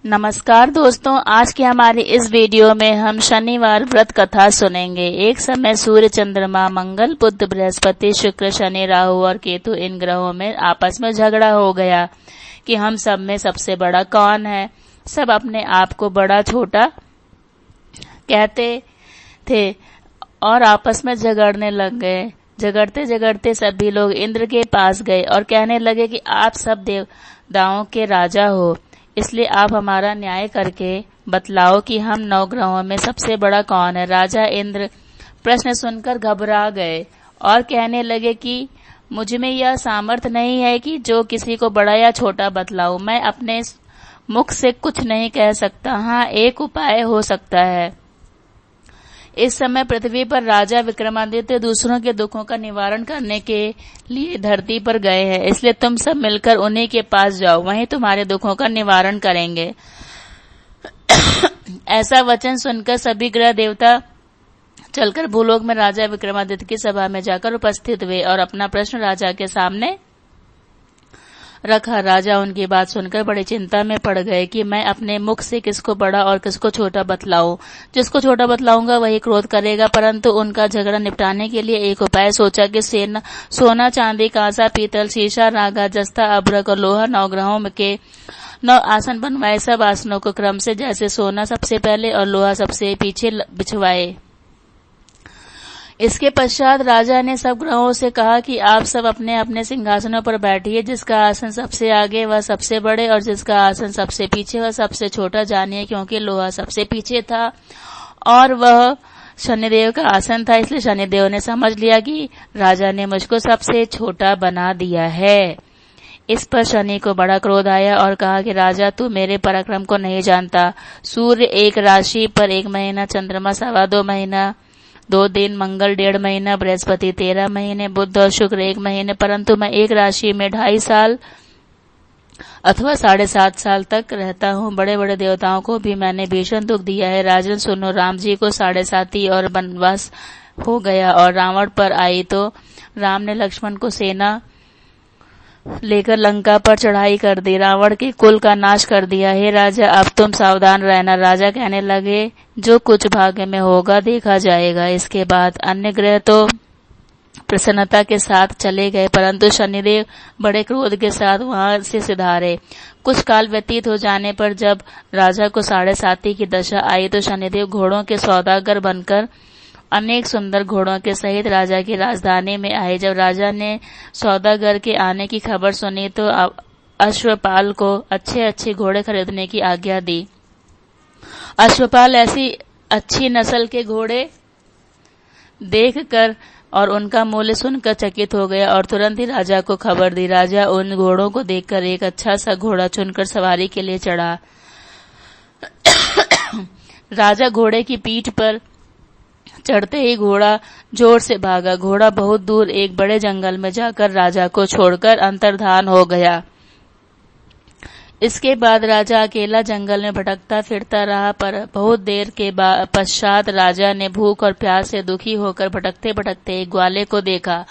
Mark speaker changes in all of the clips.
Speaker 1: नमस्कार दोस्तों, आज की हमारी इस वीडियो में हम शनिवार व्रत कथा सुनेंगे। एक समय सूर्य, चंद्रमा, मंगल, बुध, बृहस्पति, शुक्र, शनि, राहु और केतु इन ग्रहों में आपस में झगड़ा हो गया कि हम सब में सबसे बड़ा कौन है। सब अपने आप को बड़ा छोटा कहते थे और आपस में झगड़ने लग गए। झगड़ते झगड़ते सभी लोग इंद्र के पास गए और कहने लगे कि आप सब देवताओं के राजा हो, इसलिए आप हमारा न्याय करके बतलाओ कि हम 9 ग्रहों में सबसे बड़ा कौन है। राजा इंद्र प्रश्न सुनकर घबरा गए और कहने लगे कि मुझ में यह सामर्थ्य नहीं है कि जो किसी को बड़ा या छोटा बतलाऊं। मैं अपने मुख से कुछ नहीं कह सकता। हाँ, एक उपाय हो सकता है। इस समय पृथ्वी पर राजा विक्रमादित्य दूसरों के दुखों का निवारण करने के लिए धरती पर गए हैं, इसलिए तुम सब मिलकर उन्हीं के पास जाओ, वहीं तुम्हारे दुखों का निवारण करेंगे। ऐसा वचन सुनकर सभी ग्रह देवता चलकर भूलोक में राजा विक्रमादित्य की सभा में जाकर उपस्थित हुए और अपना प्रश्न राजा के सामने रखा। राजा उनकी बात सुनकर बड़ी चिंता में पड़ गए कि मैं अपने मुख से किसको बड़ा और किसको छोटा बतलाऊं। जिसको छोटा बतलाऊंगा वही क्रोध करेगा, परंतु उनका झगड़ा निपटाने के लिए एक उपाय सोचा कि सोना, चांदी, कांसा, पीतल, शीशा, रागा, जस्ता, अभ्रक और लोहा 9 ग्रहों के 9 आसन बनवाए। सब आसनों को क्रम से, जैसे सोना सबसे पहले और लोहा सबसे पीछे बिछवाए। इसके पश्चात राजा ने सब ग्रहों से कहा कि आप सब अपने अपने सिंहासनों पर बैठिए। जिसका आसन सबसे आगे वह सबसे बड़े और जिसका आसन सबसे पीछे वह सबसे छोटा जानिए, क्योंकि लोहा सबसे पीछे था और वह शनिदेव का आसन था, इसलिए शनिदेव ने समझ लिया कि राजा ने मुझको सबसे छोटा बना दिया है। इस पर शनि को बड़ा क्रोध आया और कहा कि राजा, तू मेरे पराक्रम को नहीं जानता। सूर्य एक राशि पर 1 महीना, चंद्रमा 2.25 महीना 2 दिन, मंगल 1.5 महीना, बृहस्पति 13 महीने, बुध और शुक्र 1 महीने, परंतु मैं एक राशि में 2.5 साल अथवा 7.5 साल तक रहता हूँ। बड़े बड़े देवताओं को भी मैंने भीषण दुख दिया है। राजन सुनो, राम जी को 7.5 और वनवास हो गया और रावण पर आई तो राम ने लक्ष्मण को सेना लेकर लंका पर चढ़ाई कर दी, रावण के कुल का नाश कर दिया। हे राजा, अब तुम सावधान रहना। राजा कहने लगे, जो कुछ भाग्य में होगा देखा जाएगा। इसके बाद अन्य ग्रह तो प्रसन्नता के साथ चले गए, परंतु शनिदेव बड़े क्रोध के साथ वहां से सिधारे। कुछ काल व्यतीत हो जाने पर जब राजा को 7.5 की दशा आई तो शनिदेव घोड़ों के सौदागर बनकर अनेक सुंदर घोड़ों के सहित राजा की राजधानी में आए। जब राजा ने सौदागर के आने की खबर सुनी तो अश्वपाल को अच्छे अच्छे घोड़े खरीदने की आज्ञा दी। अश्वपाल ऐसी अच्छी नस्ल के घोड़े देखकर और उनका मूल्य सुनकर चकित हो गया और तुरंत ही राजा को खबर दी। राजा उन घोड़ों को देखकर एक अच्छा सा घोड़ा चुनकर सवारी के लिए चढ़ा। राजा घोड़े की पीठ पर चढ़ते ही घोड़ा जोर से भागा। घोड़ा बहुत दूर एक बड़े जंगल में जाकर राजा को छोड़कर अंतर्धान हो गया। इसके बाद राजा अकेला जंगल में भटकता फिरता रहा, पर बहुत देर के पश्चात राजा ने भूख और प्यास से दुखी होकर भटकते भटकते एक ग्वाले को देखा।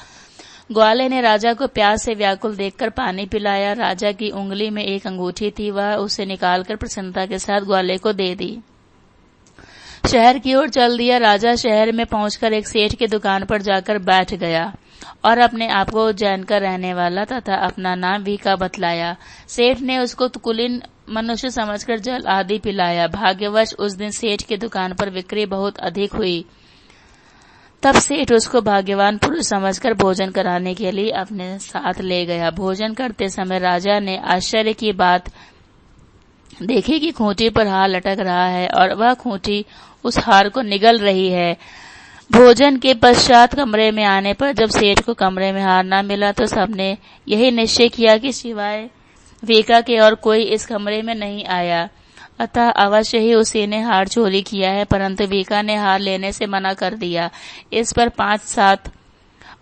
Speaker 1: ग्वाले ने राजा को प्यास से व्याकुल देखकर पानी पिलाया। राजा की उंगली में एक अंगूठी थी, वह उसे निकालकर प्रसन्नता के साथ ग्वाले को दे दी। शहर की ओर चल दिया। राजा शहर में पहुंचकर एक सेठ की दुकान पर जाकर बैठ गया और अपने आप को उज्जैन का रहने वाला तथा अपना नाम भीखा बतलाया। सेठ ने उसको कुलीन मनुष्य समझकर जल आदि पिलाया। भाग्यवश उस दिन सेठ की दुकान पर बिक्री बहुत अधिक हुई। तब सेठ उसको भाग्यवान पुरुष समझकर भोजन कराने के लिए अपने साथ ले गया। भोजन करते समय राजा ने आश्चर्य की बात देखी कि खूंटी पर हार लटक रहा है और वह खूंटी उस हार को निगल रही है। भोजन के पश्चात कमरे में आने पर जब सेठ को कमरे में हार न मिला तो सबने यही निश्चय किया कि सिवाय भीखा के और कोई इस कमरे में नहीं आया, अतः अवश्य ही उसी ने हार चोरी किया है। परंतु भीखा ने हार लेने से मना कर दिया। इस पर 5-7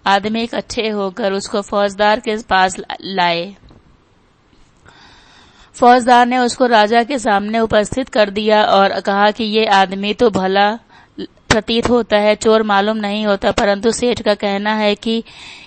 Speaker 1: आदमी इकट्ठे होकर उसको फौजदार के पास लाए। फौजदार ने उसको राजा के सामने उपस्थित कर दिया और कहा कि ये आदमी तो भला प्रतीत होता है, चोर मालूम नहीं होता, परंतु सेठ का कहना है कि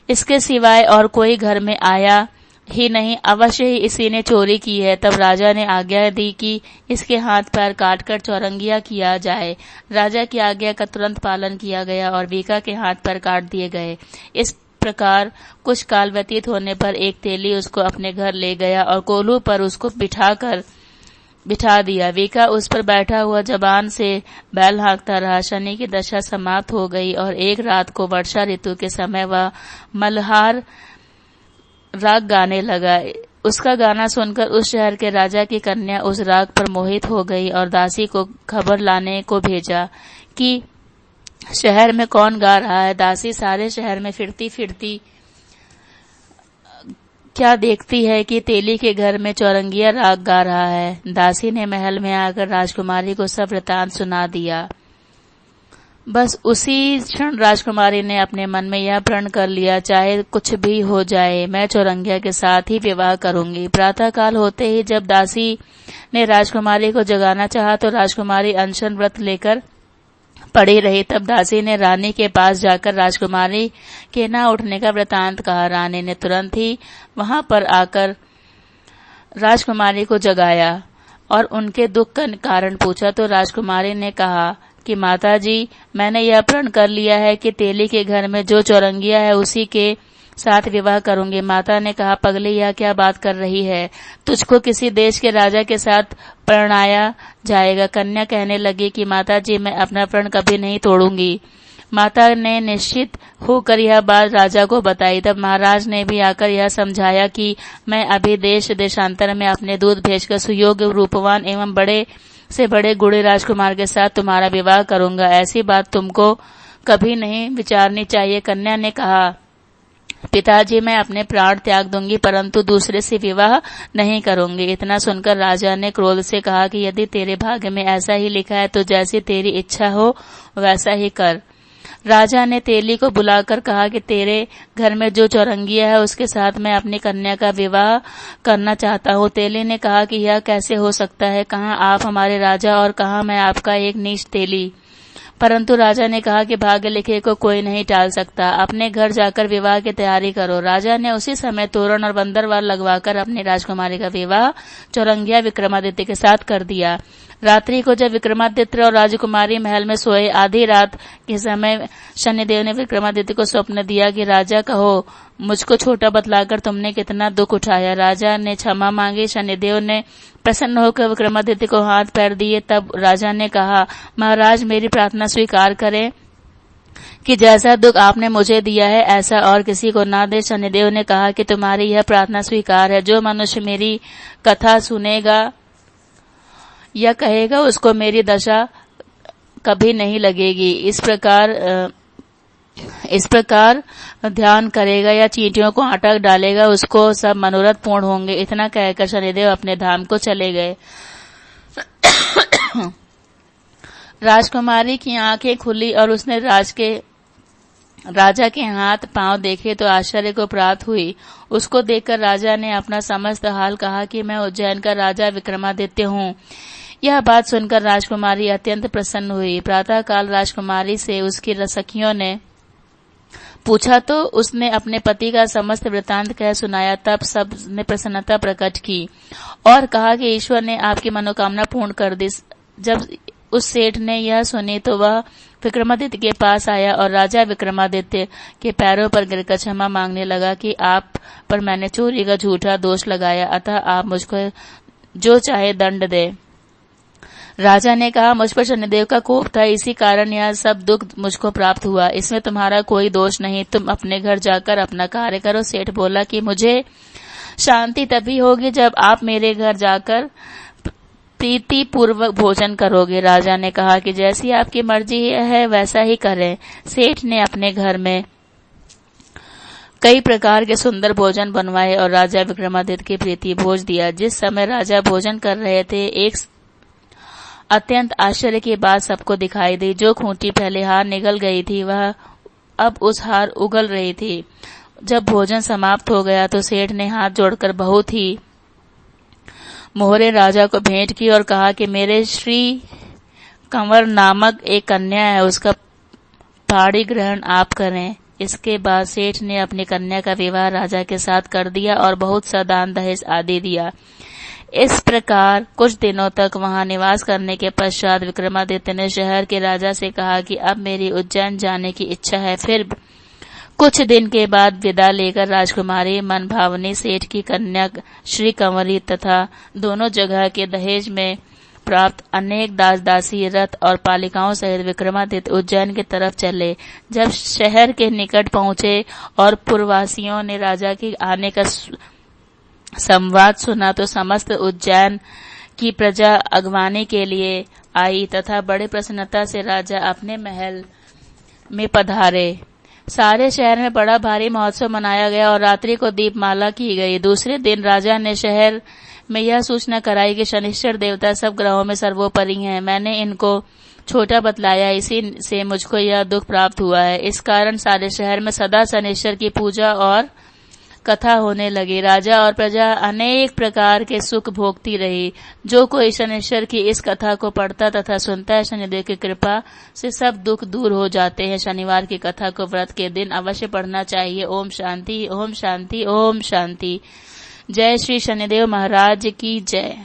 Speaker 1: इसके सिवाय और कोई घर में आया ही नहीं, अवश्य ही इसी ने चोरी की है। तब राजा ने आज्ञा दी कि इसके हाथ पैर काटकर चौरंगिया किया जाए। राजा की आज्ञा का तुरंत पालन किया गया और वीका के हाथ पैर काट दिए गए। इस प्रकार कुछ काल व्यतीत होने पर एक तेली उसको अपने घर ले गया और कोल्हू पर उसको बिठा दिया। वीका उस पर बैठा हुआ जबान से बैल हाँकता रहा। शनि की दशा समाप्त हो गई और एक रात को वर्षा ऋतु के समय वह मल्हार राग गाने लगा। उसका गाना सुनकर उस शहर के राजा की कन्या उस राग पर मोहित हो गई और दासी को खबर लाने को भेजा कि शहर में कौन गा रहा है। दासी सारे शहर में फिरती फिरती क्या देखती है कि तेली के घर में चौरंगिया राग गा रहा है। दासी ने महल में आकर राजकुमारी को सब वृतांत सुना दिया। बस उसी क्षण राजकुमारी ने अपने मन में यह प्रण कर लिया, चाहे कुछ भी हो जाए मैं चौरंगिया के साथ ही विवाह करूंगी। प्रातःकाल होते ही जब दासी ने राजकुमारी को जगाना चाहा तो राजकुमारी अनशन व्रत लेकर पड़ी रही। तब दासी ने रानी के पास जाकर राजकुमारी के न उठने का वृतांत कहा। रानी ने तुरंत ही वहां पर आकर राजकुमारी को जगाया और उनके दुख का कारण पूछा तो राजकुमारी ने कहा कि माताजी, मैंने यह प्रण कर लिया है कि तेली के घर में जो चौरंगिया है उसी के साथ विवाह करूंगी। माता ने कहा, पगली यह क्या बात कर रही है, तुझको किसी देश के राजा के साथ परणाया जाएगा। कन्या कहने लगी कि माताजी, मैं अपना प्रण कभी नहीं तोड़ूंगी। माता ने निश्चित होकर यह बात राजा को बताई। तब महाराज ने भी आकर यह समझाया कि मैं अभी देश देशांतर में अपने दूत भेजकर सुयोग्य रूपवान एवं बड़े से बड़े गुणी राजकुमार के साथ तुम्हारा विवाह करूंगा। ऐसी बात तुमको कभी नहीं विचारनी चाहिए। कन्या ने कहा, पिताजी, मैं अपने प्राण त्याग दूंगी परंतु दूसरे से विवाह नहीं करूंगी। इतना सुनकर राजा ने क्रोध से कहा कि यदि तेरे भाग्य में ऐसा ही लिखा है तो जैसी तेरी इच्छा हो वैसा ही कर। राजा ने तेली को बुलाकर कहा कि तेरे घर में जो चौरंगिया है उसके साथ मैं अपनी कन्या का विवाह करना चाहता हूँ। तेली ने कहा कि यह कैसे हो सकता है, कहाँ आप हमारे राजा और कहाँ मैं आपका एक नीच तेली। परंतु राजा ने कहा कि भाग्य लिखे को कोई नहीं टाल सकता, अपने घर जाकर विवाह की तैयारी करो। राजा ने उसी समय तोरण और बंदरवाल लगवाकर अपनी राजकुमारी का विवाह चौरंगिया विक्रमादित्य के साथ कर दिया। रात्रि को जब विक्रमादित्य और राजकुमारी महल में सोए, आधी रात के समय शनिदेव ने विक्रमादित्य को स्वप्न दिया कि राजा, कहो मुझको छोटा बतलाकर तुमने कितना दुख उठाया। राजा ने क्षमा मांगी। शनिदेव ने प्रसन्न होकर विक्रमादित्य को हाथ पैर दिए। तब राजा ने कहा, महाराज, मेरी प्रार्थना स्वीकार करें कि जैसा दुख आपने मुझे दिया है ऐसा और किसी को ना दे। शनिदेव ने कहा कि तुम्हारी यह प्रार्थना स्वीकार है। जो मनुष्य मेरी कथा सुनेगा या कहेगा उसको मेरी दशा कभी नहीं लगेगी। इस प्रकार ध्यान करेगा या चींटियों को आटा डालेगा उसको सब मनोरथ पूर्ण होंगे। इतना कहकर शनिदेव अपने धाम को चले गए। राजकुमारी की आंखें खुली और उसने राजा के हाथ पांव देखे तो आश्चर्य को प्राप्त हुई। उसको देखकर राजा ने अपना समस्त हाल कहा कि मैं उज्जैन का राजा विक्रमादित्य हूँ। यह बात सुनकर राजकुमारी अत्यंत प्रसन्न हुई। प्रातःकाल राजकुमारी से उसकी सखियों ने पूछा तो उसने अपने पति का समस्त वृतांत कह सुनाया। तब सब ने प्रसन्नता प्रकट की और कहा कि ईश्वर ने आपकी मनोकामना पूर्ण कर दी। जब उस सेठ ने यह सुनी तो वह विक्रमादित्य के पास आया और राजा विक्रमादित्य के पैरों पर गिरकर क्षमा मांगने लगा कि आप पर मैंने चोरी का झूठा दोष लगाया, अतः आप मुझको जो चाहे दंड दे। राजा ने कहा, मुझ पर शनिदेव का कोप था, इसी कारण यह सब दुख मुझको प्राप्त हुआ। इसमें तुम्हारा कोई दोष नहीं, तुम अपने घर जाकर अपना कार्य करो। सेठ बोला कि मुझे शांति तभी होगी जब आप मेरे घर जाकर प्रीति पूर्वक भोजन करोगे। राजा ने कहा कि जैसी आपकी मर्जी है वैसा ही करें। सेठ ने अपने घर में कई प्रकार के सुंदर भोजन बनवाए और राजा विक्रमादित्य की प्रीति भोज दिया। जिस समय राजा भोजन कर रहे थे, एक अत्यंत आश्चर्य की बात सबको दिखाई दी। जो खूंटी पहले हार निगल गई थी वह अब उस हार उगल रही थी। जब भोजन समाप्त हो गया तो सेठ ने हाथ जोड़कर बहुत ही मोहरे राजा को भेंट की और कहा कि मेरे श्री कंवर नामक एक कन्या है, उसका पहाड़ी ग्रहण आप करें। इसके बाद सेठ ने अपनी कन्या का विवाह राजा के साथ कर दिया और बहुत सा दान दहेज आदि दिया। इस प्रकार कुछ दिनों तक वहां निवास करने के पश्चात विक्रमादित्य ने शहर के राजा से कहा कि अब मेरी उज्जैन जाने की इच्छा है। फिर कुछ दिन के बाद विदा लेकर राजकुमारी मनभावनी सेठ की कन्या श्री कंवरी तथा दोनों जगह के दहेज में प्राप्त अनेक दास दासी रथ और पालिकाओं सहित विक्रमादित्य उज्जैन की तरफ चले। जब शहर के निकट पहुंचे और पुरवासियों ने राजा के आने का संवाद सुना तो समस्त उज्जैन की प्रजा अगवानी के लिए आई तथा बड़े प्रसन्नता से राजा अपने महल में पधारे। सारे शहर में बड़ा भारी महोत्सव मनाया गया और रात्रि को दीपमाला की गई। दूसरे दिन राजा ने शहर में यह सूचना कराई कि शनिश्चर देवता सब ग्रहों में सर्वोपरि हैं। मैंने इनको छोटा बतलाया, इसी से मुझको यह दुख प्राप्त हुआ है। इस कारण सारे शहर में सदा शनिश्चर की पूजा और कथा होने लगी। राजा और प्रजा अनेक प्रकार के सुख भोगती रही। जो कोई शनिश्चर की इस कथा को पढ़ता तथा सुनता है, शनिदेव की कृपा से सब दुख दूर हो जाते हैं। शनिवार की कथा को व्रत के दिन अवश्य पढ़ना चाहिए। ओम शांति, ओम शांति, ओम शांति। जय श्री शनिदेव महाराज की जय।